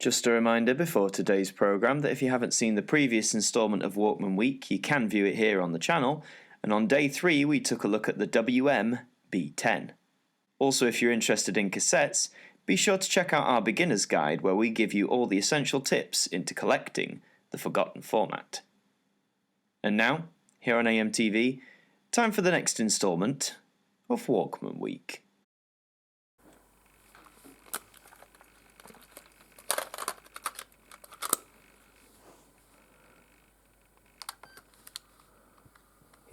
Just a reminder before today's programme that if you haven't seen the previous instalment of Walkman Week, you can view it here on the channel, and on day 3 we took a look at the WM-B10. Also, if you're interested in cassettes, be sure to check out our beginner's guide where we give you all the essential tips into collecting the forgotten format. And now, here on AMTV, time for the next instalment of Walkman Week.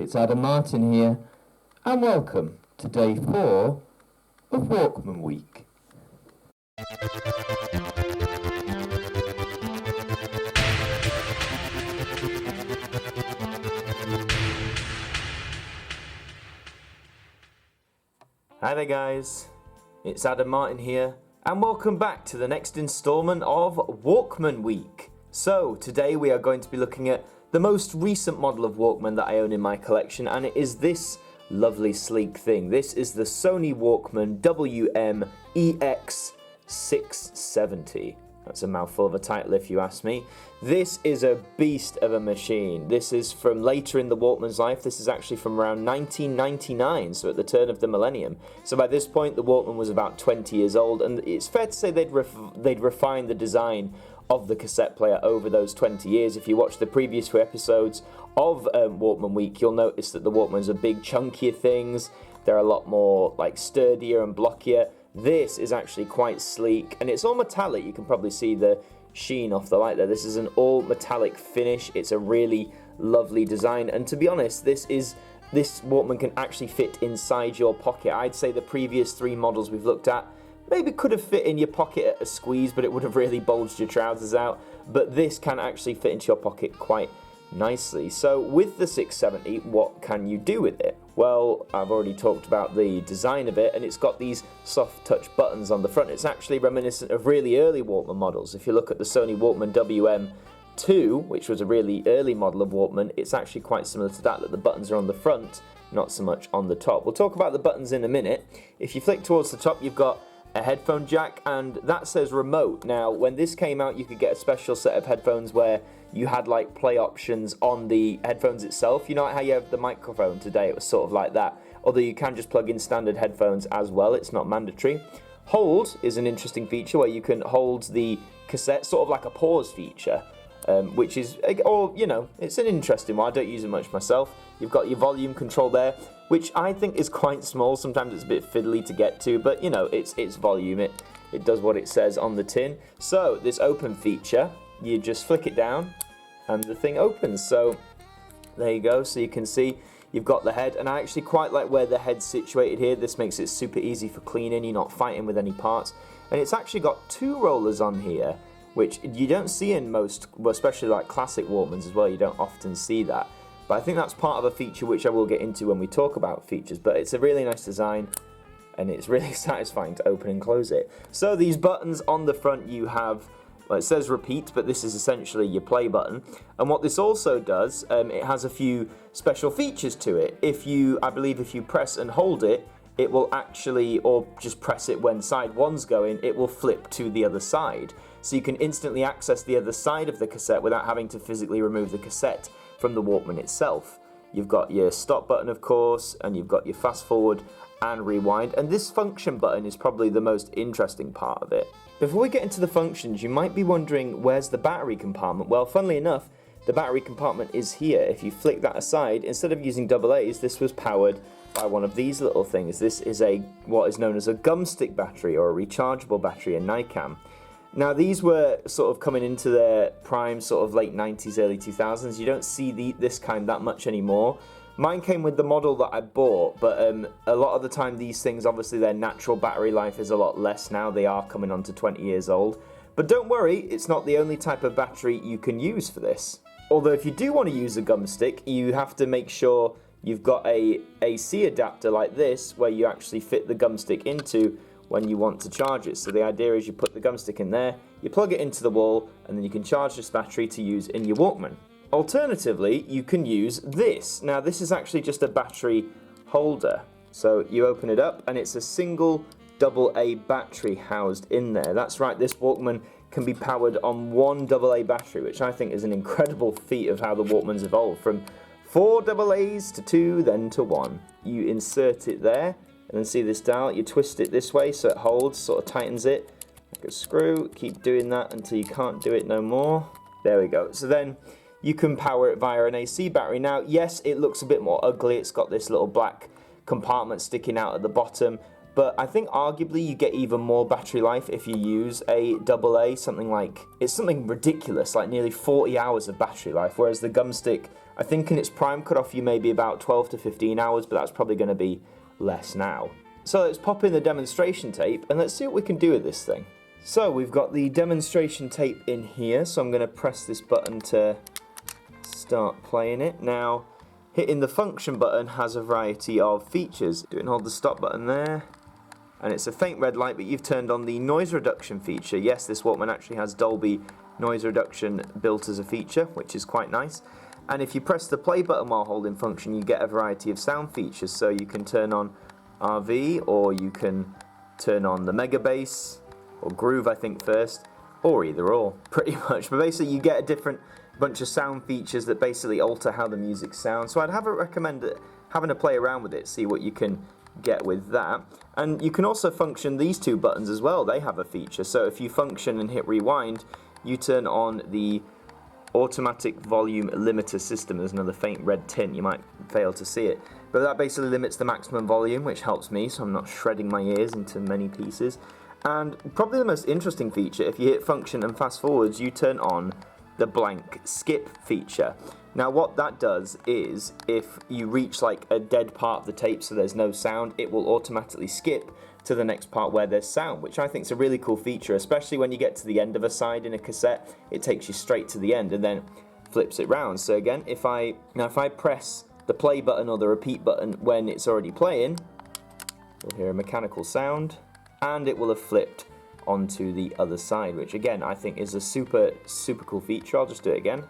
It's Martyn here, and welcome to day 4 of Walkman Week. Hi there guys, it's Martyn here, and welcome back to the next instalment of Walkman Week. So today we are going to be looking at the most recent model of Walkman that I own in my collection, and it is this lovely sleek thing. This is the Sony Walkman WM-EX670. That's a mouthful of a title if you ask me. This is a beast of a machine. This is from later in the Walkman's life. This is actually from around 1999, so at the turn of the millennium. So by this point the Walkman was about 20 years old, and it's fair to say they'd refined the design of the cassette player over those 20 years. If you watch the previous 2 episodes of Walkman Week, you'll notice that the Walkmans are big chunkier things. They're a lot more like sturdier and blockier. This is actually quite sleek, and it's all metallic. You can probably see the sheen off the light there. This is an all metallic finish. It's a really lovely design, and to be honest, this Walkman can actually fit inside your pocket. I'd say the previous 3 models we've looked at maybe could have fit in your pocket at a squeeze, but it would have really bulged your trousers out. But this can actually fit into your pocket quite nicely. So with the 670, what can you do with it? Well, I've already talked about the design of it, and it's got these soft touch buttons on the front. It's actually reminiscent of really early Walkman models. If you look at the Sony Walkman WM2, which was a really early model of Walkman, it's actually quite similar to that the buttons are on the front, not so much on the top. We'll talk about the buttons in a minute. If you flick towards the top, you've got a headphone jack, and that says remote. Now, when this came out, you could get a special set of headphones where you had like play options on the headphones itself. You know how you have the microphone today? It was sort of like that. Although you can just plug in standard headphones as well, it's not mandatory. Hold is an interesting feature where you can hold the cassette, sort of like a pause feature, which is, or you know, it's an interesting one. I don't use it much myself. You've got your volume control there, which I think is quite small. Sometimes it's a bit fiddly to get to, but you know, it's volume. It does what it says on the tin. So this open feature, you just flick it down and the thing opens. So there you go. So you can see you've got the head, and I actually quite like where the head's situated here. This makes it super easy for cleaning. You're not fighting with any parts. And it's actually got 2 rollers on here, which you don't see in most, well, especially like classic Walkmans as well. You don't often see that. But I think that's part of a feature which I will get into when we talk about features. But it's a really nice design, and it's really satisfying to open and close it. So these buttons on the front, you have, well, it says repeat, but this is essentially your play button. And what this also does, it has a few special features to it. I believe if you press and hold it, it will actually, or just press it when side 1's going, it will flip to the other side. So you can instantly access the other side of the cassette without having to physically remove the cassette from the Walkman itself. You've got your stop button, of course, and you've got your fast forward and rewind, and this function button is probably the most interesting part of it. Before we get into the functions, you might be wondering, where's the battery compartment? Well, funnily enough, the battery compartment is here. If you flick that aside, instead of using AA's, this was powered by one of these little things. This is what is known as a gumstick battery, or a rechargeable battery in NICAM. Now, these were sort of coming into their prime, sort of late 90s, early 2000s. You don't see this kind that much anymore. Mine came with the model that I bought, but a lot of the time these things, obviously their natural battery life is a lot less now. They are coming on to 20 years old. But don't worry, it's not the only type of battery you can use for this. Although if you do want to use a gumstick, you have to make sure you've got a AC adapter like this, where you actually fit the gumstick into when you want to charge it. So the idea is you put the gumstick in there, you plug it into the wall, and then you can charge this battery to use in your Walkman. Alternatively, you can use this. Now, this is actually just a battery holder. So you open it up, and it's a single AA battery housed in there. That's right, this Walkman can be powered on one AA battery, which I think is an incredible feat of how the Walkman's evolved from 4 AA's to 2, then to 1. You insert it there, and then see this dial, you twist it this way so it holds, sort of tightens it, like a screw, keep doing that until you can't do it no more. There we go. So then you can power it via an AC battery. Now, yes, it looks a bit more ugly, it's got this little black compartment sticking out at the bottom, but I think arguably you get even more battery life if you use a AA, it's something ridiculous, like nearly 40 hours of battery life, whereas the Gumstick, I think in its prime could offer you maybe about 12 to 15 hours, but that's probably going to be less now. So let's pop in the demonstration tape and let's see what we can do with this thing. So we've got the demonstration tape in here, so I'm going to press this button to start playing it. Now, hitting the function button has a variety of features. Do it and hold the stop button there. And it's a faint red light, but you've turned on the noise reduction feature. Yes, this Walkman actually has Dolby noise reduction built as a feature, which is quite nice. And if you press the play button while holding function, you get a variety of sound features. So you can turn on RV, or you can turn on the mega bass, or groove I think first, or either or, pretty much. But basically you get a different bunch of sound features that basically alter how the music sounds. So I'd recommend having a play around with it, see what you can get with that. And you can also function these two buttons as well, they have a feature. So if you function and hit rewind, you turn on the automatic volume limiter system. There's another faint red tint, you might fail to see it, but that basically limits the maximum volume, which helps me so I'm not shredding my ears into many pieces. And probably the most interesting feature, if you hit function and fast forwards, you turn on the blank skip feature. Now what that does is, if you reach like a dead part of the tape so there's no sound, it will automatically skip to the next part where there's sound, which I think is a really cool feature, especially when you get to the end of a side in a cassette. It takes you straight to the end and then flips it round. So again, if I press the play button or the repeat button when it's already playing, you'll hear a mechanical sound and it will have flipped onto the other side, which again I think is a super cool feature. I'll just do it again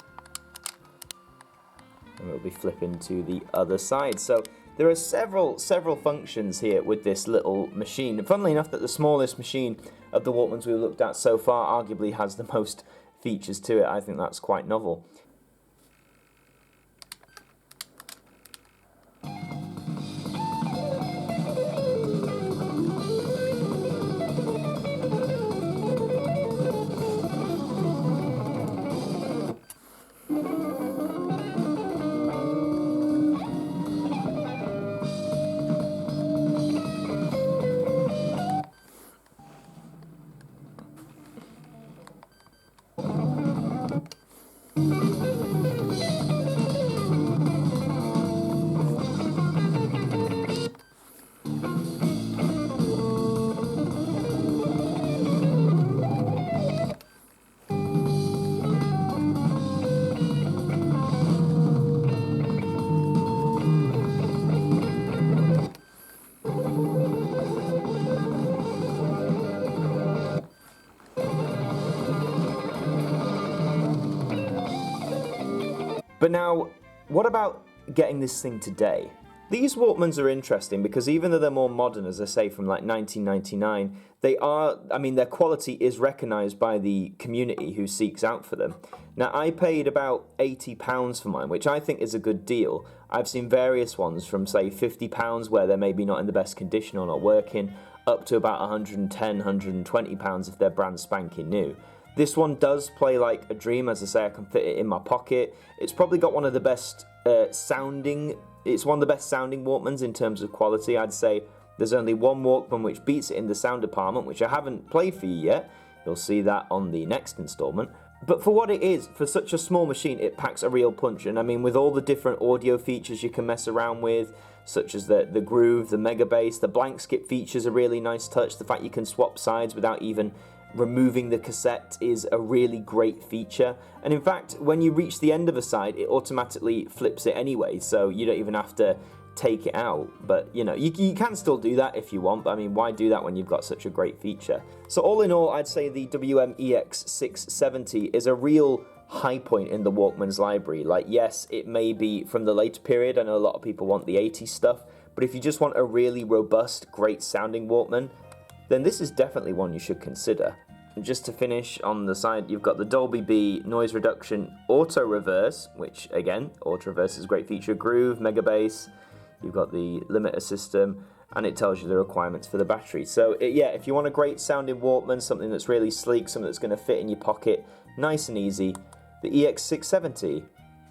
and it'll be flipping to the other side. So there are several functions here with this little machine. And funnily enough, that the smallest machine of the Walkmans we've looked at so far arguably has the most features to it. I think that's quite novel. But now, what about getting this thing today? These Walkmans are interesting because even though they're more modern, as I say, from like 1999, their quality is recognised by the community who seeks out for them. Now, I paid about £80 for mine, which I think is a good deal. I've seen various ones from, say, £50, where they're maybe not in the best condition or not working, up to about £110, £120 if they're brand spanking new. This one does play like a dream. As I say, I can fit it in my pocket. It's probably got one of the best sounding Walkmans in terms of quality. I'd say there's only one Walkman which beats it in the sound department, which I haven't played for you yet. You'll see that on the next installment. But for what it is, for such a small machine, it packs a real punch. And I mean, with all the different audio features you can mess around with, such as the groove, the mega bass, the blank skip features a really nice touch. The fact you can swap sides without even removing the cassette is a really great feature. And in fact, when you reach the end of a side, it automatically flips it anyway, so you don't even have to take it out. But you know, you can still do that if you want, but I mean, why do that when you've got such a great feature? So all in all, I'd say the WM-EX670 is a real high point in the Walkman's library. Like, yes, it may be from the later period. I know a lot of people want the 80s stuff, but if you just want a really robust, great sounding Walkman, then this is definitely one you should consider. And just to finish, on the side you've got the Dolby B noise reduction auto reverse, which again, auto reverse is a great feature, groove, mega bass, you've got the limiter system, and it tells you the requirements for the battery. So yeah, if you want a great sounding Walkman, something that's really sleek, something that's going to fit in your pocket, nice and easy, the EX670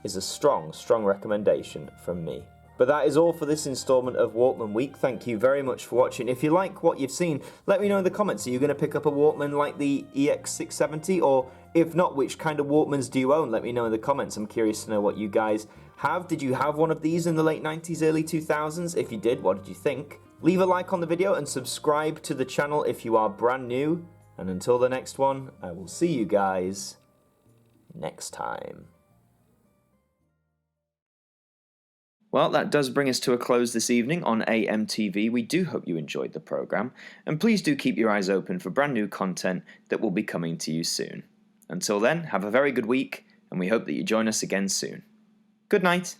is a strong recommendation from me. But that is all for this installment of Walkman Week. Thank you very much for watching. If you like what you've seen, let me know in the comments. Are you going to pick up a Walkman like the EX670? Or if not, which kind of Walkmans do you own? Let me know in the comments. I'm curious to know what you guys have. Did you have one of these in the late 90s, early 2000s? If you did, what did you think? Leave a like on the video and subscribe to the channel if you are brand new. And until the next one, I will see you guys next time. Well, that does bring us to a close this evening on AMTV. We do hope you enjoyed the programme, and please do keep your eyes open for brand new content that will be coming to you soon. Until then, have a very good week, and we hope that you join us again soon. Good night.